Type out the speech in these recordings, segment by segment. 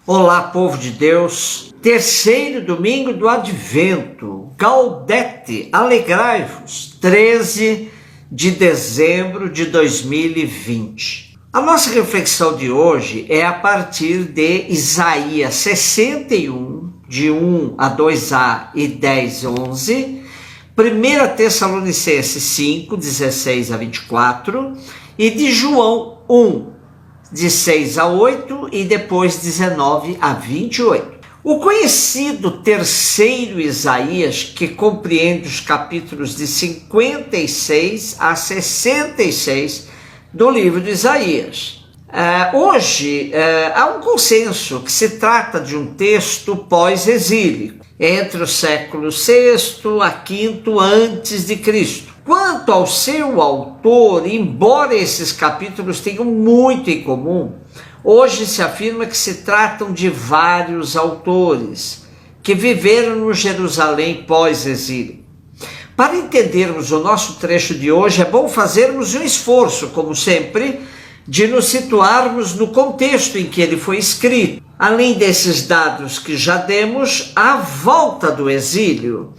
Olá, povo de Deus, terceiro domingo do Advento, Gaudete, alegrai-vos, 13 de dezembro de 2020. A nossa reflexão de hoje é a partir de Isaías 61, de 1 a 2a e 10, 11, 1 Tessalonicenses 5, 16 a 24 e de João 1, de 6 a 8 e depois 19 a 28. O conhecido terceiro Isaías, que compreende os capítulos de 56 a 66 do livro de Isaías. Hoje há um consenso que se trata de um texto pós-exílico, entre o século VI a V antes de Cristo. Quanto ao seu autor, embora esses capítulos tenham muito em comum, hoje se afirma que se tratam de vários autores que viveram no Jerusalém pós-exílio. Para entendermos o nosso trecho de hoje, é bom fazermos um esforço, como sempre, de nos situarmos no contexto em que ele foi escrito. Além desses dados que já demos, a volta do exílio,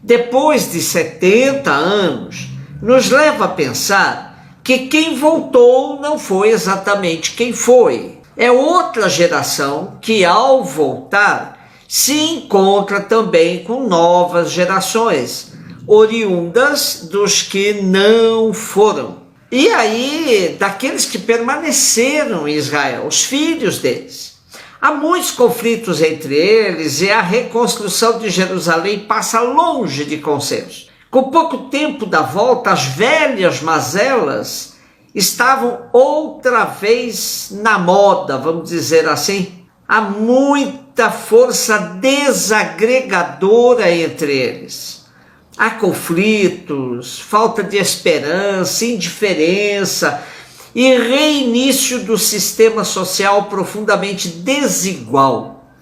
depois de 70 anos, nos leva a pensar que quem voltou não foi exatamente quem foi. É outra geração que, ao voltar, se encontra também com novas gerações, oriundas dos que não foram. E aí, daqueles que permaneceram em Israel, os filhos deles. Há muitos conflitos entre eles e a reconstrução de Jerusalém passa longe de consenso. Com pouco tempo da volta, as velhas mazelas estavam outra vez na moda, vamos dizer assim. Há muita força desagregadora entre eles. Há conflitos, falta de esperança, indiferença e reinício do sistema social profundamente desigual.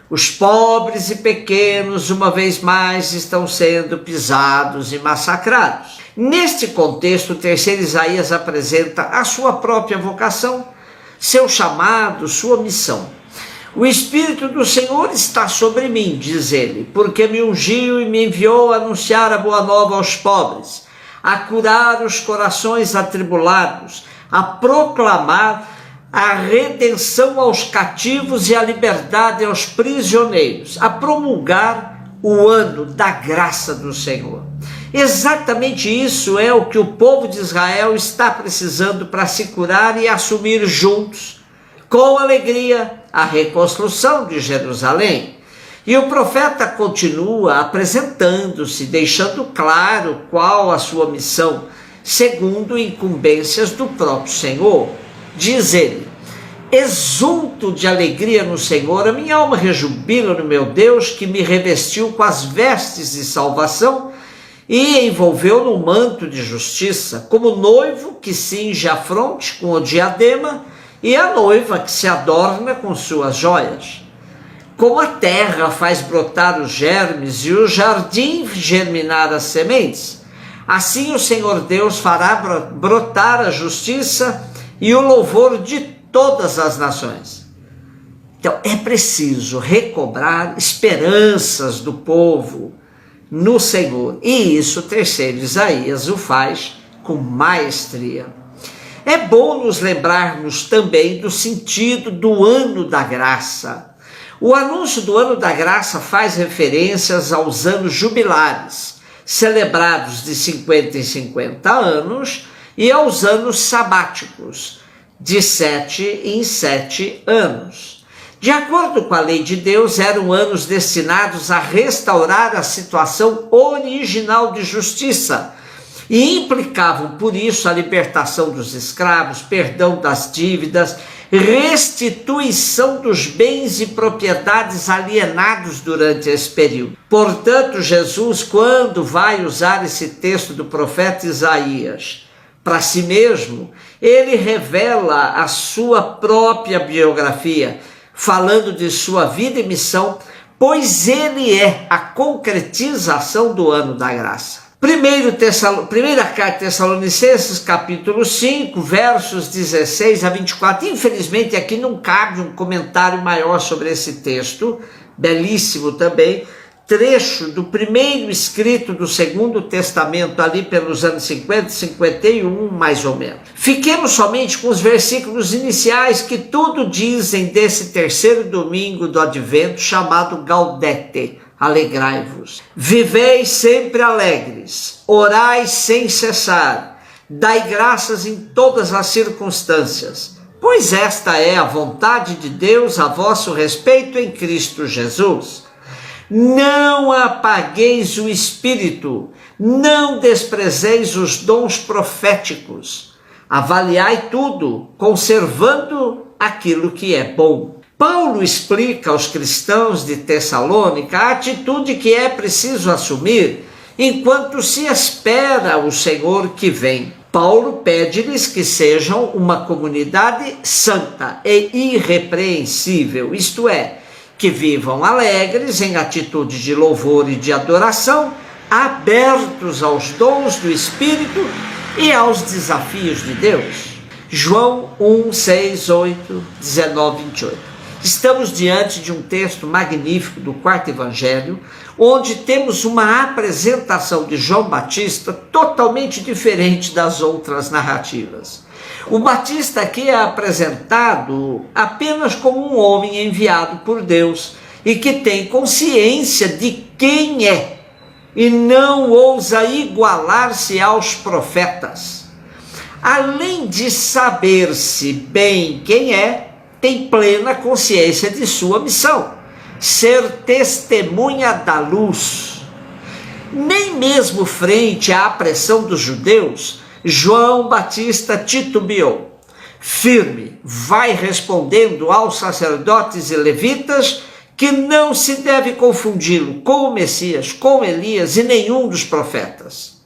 Os pobres e pequenos, uma vez mais, estão sendo pisados e massacrados. Neste contexto, o terceiro Isaías apresenta a sua própria vocação, seu chamado, sua missão. O Espírito do Senhor está sobre mim, diz ele, porque me ungiu e me enviou a anunciar a boa nova aos pobres, a curar os corações atribulados, a proclamar a redenção aos cativos e a liberdade aos prisioneiros, a promulgar o ano da graça do Senhor. Exatamente isso é o que o povo de Israel está precisando para se curar e assumir juntos, com alegria, a reconstrução de Jerusalém. E o profeta continua apresentando-se, deixando claro qual a sua missão, segundo incumbências do próprio Senhor. Diz ele: exulto de alegria no Senhor, a minha alma rejubila no meu Deus, que me revestiu com as vestes de salvação e envolveu no manto de justiça, como noivo que cinge a fronte com o diadema e a noiva que se adorna com suas joias. Como a terra faz brotar os germes e o jardim germinar as sementes, assim o Senhor Deus fará brotar a justiça e o louvor de todas as nações. Então é preciso recobrar esperanças do povo no Senhor. E isso o terceiro Isaías o faz com maestria. É bom nos lembrarmos também do sentido do ano da graça. O anúncio do ano da graça faz referências aos anos jubilares, celebrados de 50 em 50 anos, e aos anos sabáticos, de 7 em 7 anos. De acordo com a lei de Deus, eram anos destinados a restaurar a situação original de justiça, e implicavam, por isso, a libertação dos escravos, perdão das dívidas, restituição dos bens e propriedades alienados durante esse período. Portanto, Jesus, quando vai usar esse texto do profeta Isaías para si mesmo, ele revela a sua própria biografia, falando de sua vida e missão, pois ele é a concretização do ano da graça. Primeira carta Tessalonicenses, capítulo 5, versos 16 a 24. Infelizmente aqui não cabe um comentário maior sobre esse texto, belíssimo também, trecho do primeiro escrito do Segundo Testamento, ali pelos anos 50, 51, mais ou menos. Fiquemos somente com os versículos iniciais que tudo dizem desse terceiro domingo do Advento, chamado Gaudete. Alegrai-vos. Vivei sempre alegres, orai sem cessar, dai graças em todas as circunstâncias, pois esta é a vontade de Deus a vosso respeito em Cristo Jesus. Não apagueis o espírito, não desprezeis os dons proféticos, avaliai tudo, conservando aquilo que é bom. Paulo explica aos cristãos de Tessalônica a atitude que é preciso assumir enquanto se espera o Senhor que vem. Paulo pede-lhes que sejam uma comunidade santa e irrepreensível, isto é, que vivam alegres em atitude de louvor e de adoração, abertos aos dons do Espírito e aos desafios de Deus. João 1, 6, 8, 19, 28. Estamos diante de um texto magnífico do quarto evangelho, onde temos uma apresentação de João Batista totalmente diferente das outras narrativas. O Batista aqui é apresentado apenas como um homem enviado por Deus e que tem consciência de quem é e não ousa igualar-se aos profetas. Além de saber-se bem quem é, tem plena consciência de sua missão, ser testemunha da luz. Nem mesmo frente à pressão dos judeus, João Batista titubeou. Firme, vai respondendo aos sacerdotes e levitas que não se deve confundi-lo com o Messias, com Elias e nenhum dos profetas.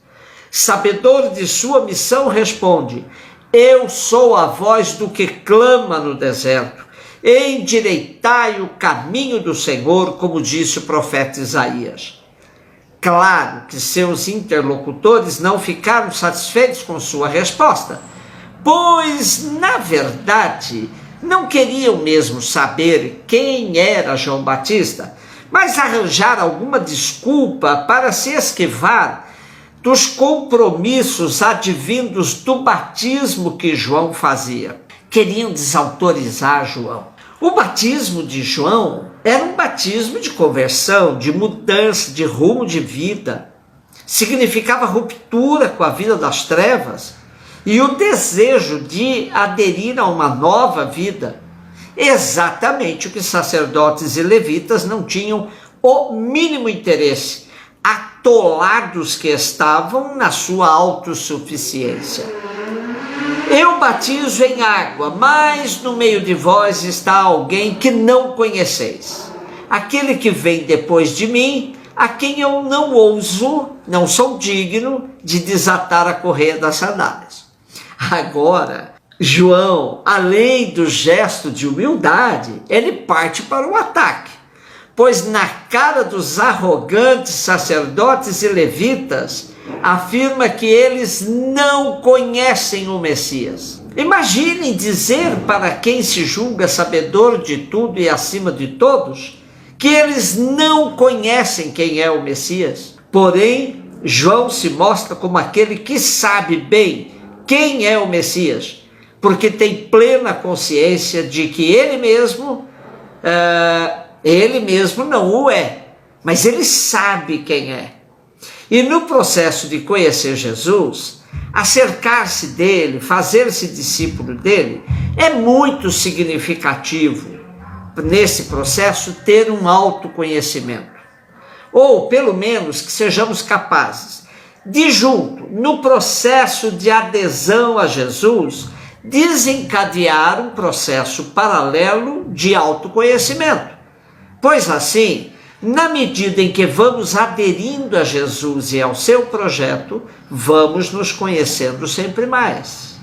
Sabedor de sua missão, responde: eu sou a voz do que clama no deserto, endireitai o caminho do Senhor, como disse o profeta Isaías. Claro que seus interlocutores não ficaram satisfeitos com sua resposta, pois, na verdade, não queriam mesmo saber quem era João Batista, mas arranjar alguma desculpa para se esquivar dos compromissos advindos do batismo que João fazia. Queriam desautorizar João. O batismo de João era um batismo de conversão, de mudança, de rumo de vida. Significava ruptura com a vida das trevas e o desejo de aderir a uma nova vida. Exatamente o que sacerdotes e levitas não tinham o mínimo interesse, atolados que estavam na sua autossuficiência. Eu batizo em água, mas no meio de vós está alguém que não conheceis. Aquele que vem depois de mim, a quem eu não ouso, não sou digno de desatar a correia das sandálias. Agora, João, além do gesto de humildade, ele parte para o ataque. Pois na cara dos arrogantes sacerdotes e levitas, afirma que eles não conhecem o Messias. Imaginem dizer para quem se julga sabedor de tudo e acima de todos, que eles não conhecem quem é o Messias. Porém, João se mostra como aquele que sabe bem quem é o Messias, porque tem plena consciência de que ele mesmo não o é, mas ele sabe quem é. E no processo de conhecer Jesus, acercar-se dele, fazer-se discípulo dele, é muito significativo nesse processo ter um autoconhecimento. Ou pelo menos que sejamos capazes de junto, no processo de adesão a Jesus, desencadear um processo paralelo de autoconhecimento. Pois assim, na medida em que vamos aderindo a Jesus e ao seu projeto, vamos nos conhecendo sempre mais.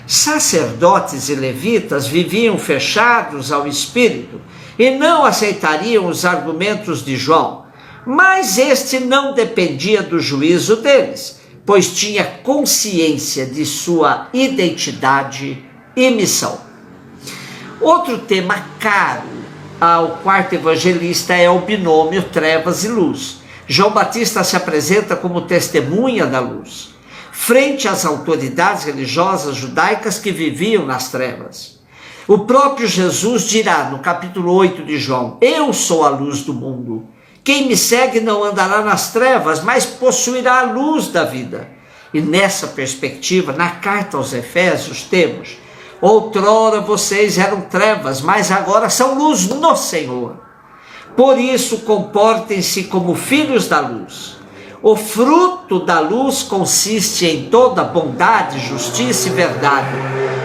Sacerdotes e levitas viviam fechados ao Espírito e não aceitariam os argumentos de João, Mas este não dependia do juízo deles, pois tinha consciência de sua identidade e missão. Outro tema caro ao quarto evangelista é o binômio trevas e luz. João Batista se apresenta como testemunha da luz, frente às autoridades religiosas judaicas que viviam nas trevas. O próprio Jesus dirá no capítulo 8 de João: eu sou a luz do mundo. Quem me segue não andará nas trevas, mas possuirá a luz da vida. E nessa perspectiva, na carta aos Efésios, temos: outrora vocês eram trevas, mas agora são luz no Senhor. Por isso, comportem-se como filhos da luz. O fruto da luz consiste em toda bondade, justiça e verdade.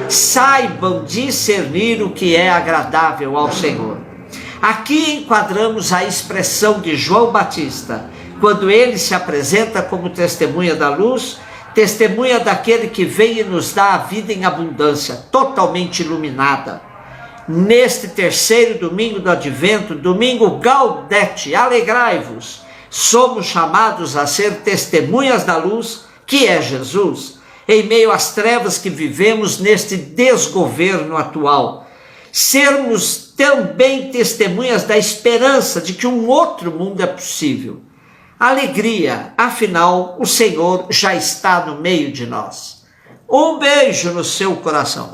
Saibam discernir o que é agradável ao Senhor. Aqui enquadramos a expressão de João Batista, quando ele se apresenta como testemunha da luz, testemunha daquele que vem e nos dá a vida em abundância, totalmente iluminada. Neste terceiro domingo do Advento, domingo Gaudete, alegrai-vos, somos chamados a ser testemunhas da luz, que é Jesus, em meio às trevas que vivemos neste desgoverno atual. Sermos também testemunhas da esperança de que um outro mundo é possível. Alegria, afinal, o Senhor já está no meio de nós. Um beijo no seu coração.